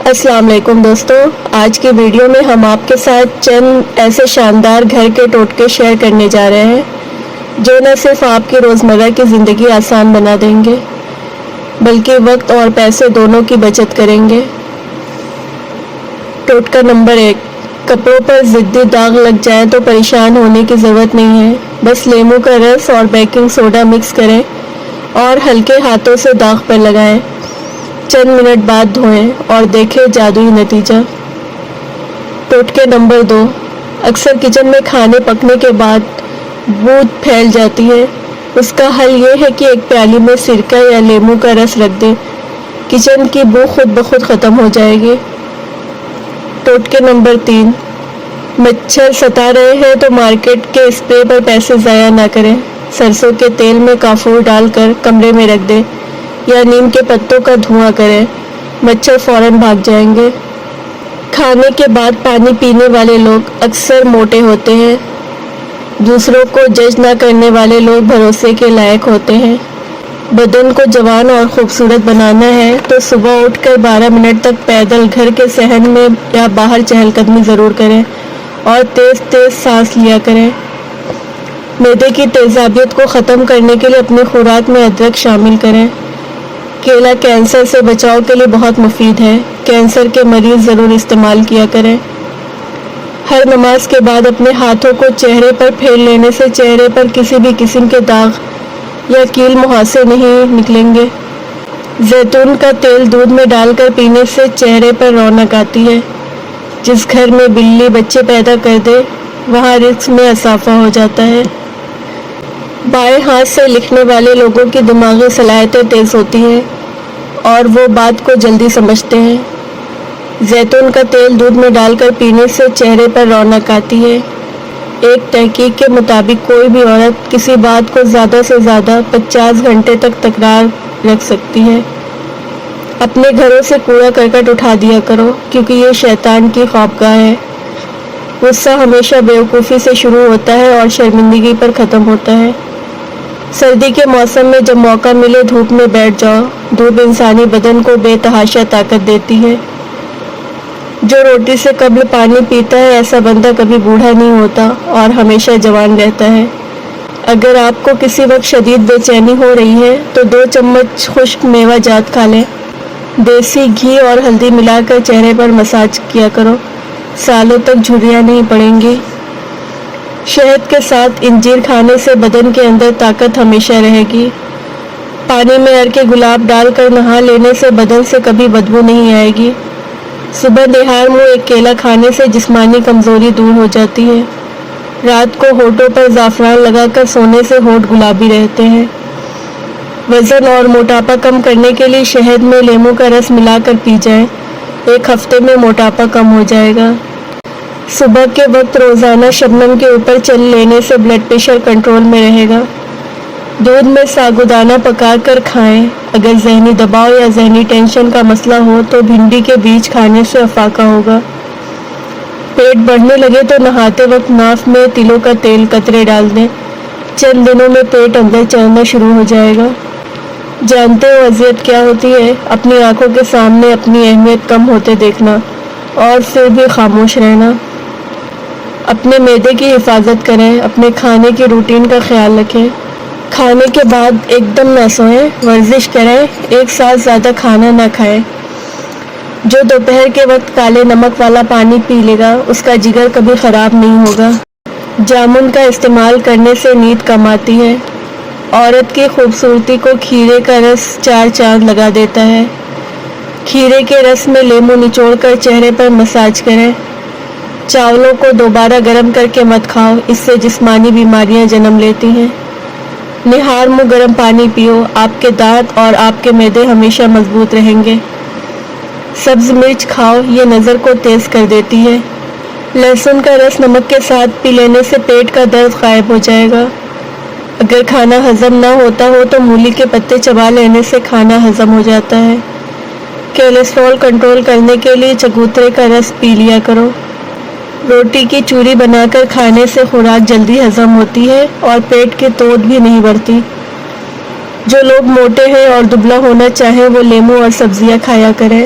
السلام علیکم دوستو، آج کی ویڈیو میں ہم آپ کے ساتھ چند ایسے شاندار گھر کے ٹوٹکے شیئر کرنے جا رہے ہیں جو نہ صرف آپ کی روزمرہ کی زندگی آسان بنا دیں گے بلکہ وقت اور پیسے دونوں کی بچت کریں گے۔ ٹوٹکا نمبر 1، کپڑوں پر ضدی داغ لگ جائیں تو پریشان ہونے کی ضرورت نہیں ہے، بس لیموں کا رس اور بیکنگ سوڈا مکس کریں اور ہلکے ہاتھوں سے داغ پر لگائیں، چند منٹ بعد دھوئیں اور دیکھیں جادوئی نتیجہ۔ ٹوٹکے نمبر 2، اکثر کچن میں کھانے پکنے کے بعد بو پھیل جاتی ہے، اس کا حل یہ ہے کہ ایک پیالی میں سرکہ یا لیموں کا رس رکھ دیں، کچن کی بو خود بخود ختم ہو جائے گی۔ ٹوٹکے نمبر 3، مچھر ستا رہے ہیں تو مارکیٹ کے اسپرے پر پیسے ضائع نہ کریں، سرسوں کے تیل میں کافور ڈال کر کمرے میں رکھ دیں یا نیم کے پتوں کا دھواں کریں، مچھر فوراً بھاگ جائیں گے۔ کھانے کے بعد پانی پینے والے لوگ اکثر موٹے ہوتے ہیں، دوسروں کو جج نہ کرنے والے لوگ بھروسے کے لائق ہوتے ہیں۔ بدن کو جوان اور خوبصورت بنانا ہے تو صبح اٹھ کر 12 منٹ تک پیدل گھر کے صحن میں یا باہر چہل قدمی ضرور کریں اور تیز تیز سانس لیا کریں۔ معدے کی تیزابیت کو ختم کرنے کے لیے اپنی خوراک میں ادرک شامل کریں۔ کیلا کینسر سے بچاؤ کے لیے بہت مفید ہے، کینسر کے مریض ضرور استعمال کیا کریں۔ ہر نماز کے بعد اپنے ہاتھوں کو چہرے پر پھیر لینے سے چہرے پر کسی بھی قسم کے داغ یا کیل مہاسے نہیں نکلیں گے۔ زیتون کا تیل دودھ میں ڈال کر پینے سے چہرے پر رونق آتی ہے۔ جس گھر میں بلی بچے پیدا کر دے وہاں رزق میں اضافہ ہو جاتا ہے۔ بائیں ہاتھ سے لکھنے والے لوگوں کی دماغی صلاحیتیں تیز ہوتی ہیں اور وہ بات کو جلدی سمجھتے ہیں۔ زیتون کا تیل دودھ میں ڈال کر پینے سے چہرے پر رونق آتی ہے۔ ایک تحقیق کے مطابق کوئی بھی عورت کسی بات کو زیادہ سے زیادہ 50 گھنٹے تک تکرار رکھ سکتی ہے۔ اپنے گھروں سے کوڑا کرکٹ اٹھا دیا کرو کیونکہ یہ شیطان کی خوابگاہ ہے۔ غصہ ہمیشہ بیوقوفی سے شروع ہوتا ہے اور شرمندگی پر ختم ہوتا ہے۔ سردی کے موسم میں جب موقع ملے دھوپ میں بیٹھ جاؤ، دھوپ انسانی بدن کو بے تحاشا طاقت دیتی ہے۔ جو روٹی سے قبل پانی پیتا ہے ایسا بندہ کبھی بوڑھا نہیں ہوتا اور ہمیشہ جوان رہتا ہے۔ اگر آپ کو کسی وقت شدید بے چینی ہو رہی ہے تو 2 چمچ خشک میوہ جات کھا لیں۔ دیسی گھی اور ہلدی ملا کر چہرے پر مساج کیا کرو، سالوں تک جھریاں نہیں پڑیں گی۔ شہد کے ساتھ انجیر کھانے سے بدن کے اندر طاقت ہمیشہ رہے گی۔ پانی میں عرق گلاب ڈال کر نہا لینے سے بدن سے کبھی بدبو نہیں آئے گی۔ صبح نہار منہ ایک کیلا کھانے سے جسمانی کمزوری دور ہو جاتی ہے۔ رات کو ہونٹوں پر زعفران لگا کر سونے سے ہونٹ گلابی رہتے ہیں۔ وزن اور موٹاپا کم کرنے کے لیے شہد میں لیموں کا رس ملا کر پی جائیں، 1 ہفتے میں موٹاپا کم ہو جائے گا۔ صبح کے وقت روزانہ شبنم کے اوپر چل لینے سے بلڈ پریشر کنٹرول میں رہے گا۔ دودھ میں ساگودانہ پکا کر کھائیں۔ اگر ذہنی دباؤ یا ذہنی ٹینشن کا مسئلہ ہو تو بھنڈی کے بیج کھانے سے افاقہ ہوگا۔ پیٹ بڑھنے لگے تو نہاتے وقت ناف میں تلوں کا تیل قطرے ڈال دیں، چند دنوں میں پیٹ اندر چلنا شروع ہو جائے گا۔ جانتے ہو اذیت کیا ہوتی ہے؟ اپنی آنکھوں کے سامنے اپنی اہمیت کم ہوتے دیکھنا اور پھر بھی خاموش رہنا۔ اپنے معدے کی حفاظت کریں، اپنے کھانے کی روٹین کا خیال رکھیں۔ کھانے کے بعد ایک دم نہ سوئیں، ورزش کریں، ایک ساتھ زیادہ کھانا نہ کھائیں۔ جو دوپہر کے وقت کالے نمک والا پانی پی لے گا اس کا جگر کبھی خراب نہیں ہوگا۔ جامن کا استعمال کرنے سے نیند کم آتی ہے۔ عورت کی خوبصورتی کو کھیرے کا رس 4 چاند لگا دیتا ہے۔ کھیرے کے رس میں لیموں نچوڑ کر چہرے پر مساج کریں۔ چاولوں کو دوبارہ گرم کر کے مت کھاؤ، اس سے جسمانی بیماریاں جنم لیتی ہیں۔ نہار منہ گرم پانی پیو، آپ کے دانت اور آپ کے معدے ہمیشہ مضبوط رہیں گے۔ سبز مرچ کھاؤ، یہ نظر کو تیز کر دیتی ہے۔ لہسن کا رس نمک کے ساتھ پی لینے سے پیٹ کا درد غائب ہو جائے گا۔ اگر کھانا ہضم نہ ہوتا ہو تو مولی کے پتے چبا لینے سے کھانا ہضم ہو جاتا ہے۔ کولیسٹرول کنٹرول کرنے کے لیے چکوترے کا رس پی لیا کرو۔ روٹی کی چوری بنا کر کھانے سے خوراک جلدی ہضم ہوتی ہے اور پیٹ کی تود بھی نہیں بڑھتی۔ جو لوگ موٹے ہیں اور دبلا ہونا چاہیں وہ لیموں اور سبزیاں کھایا کریں۔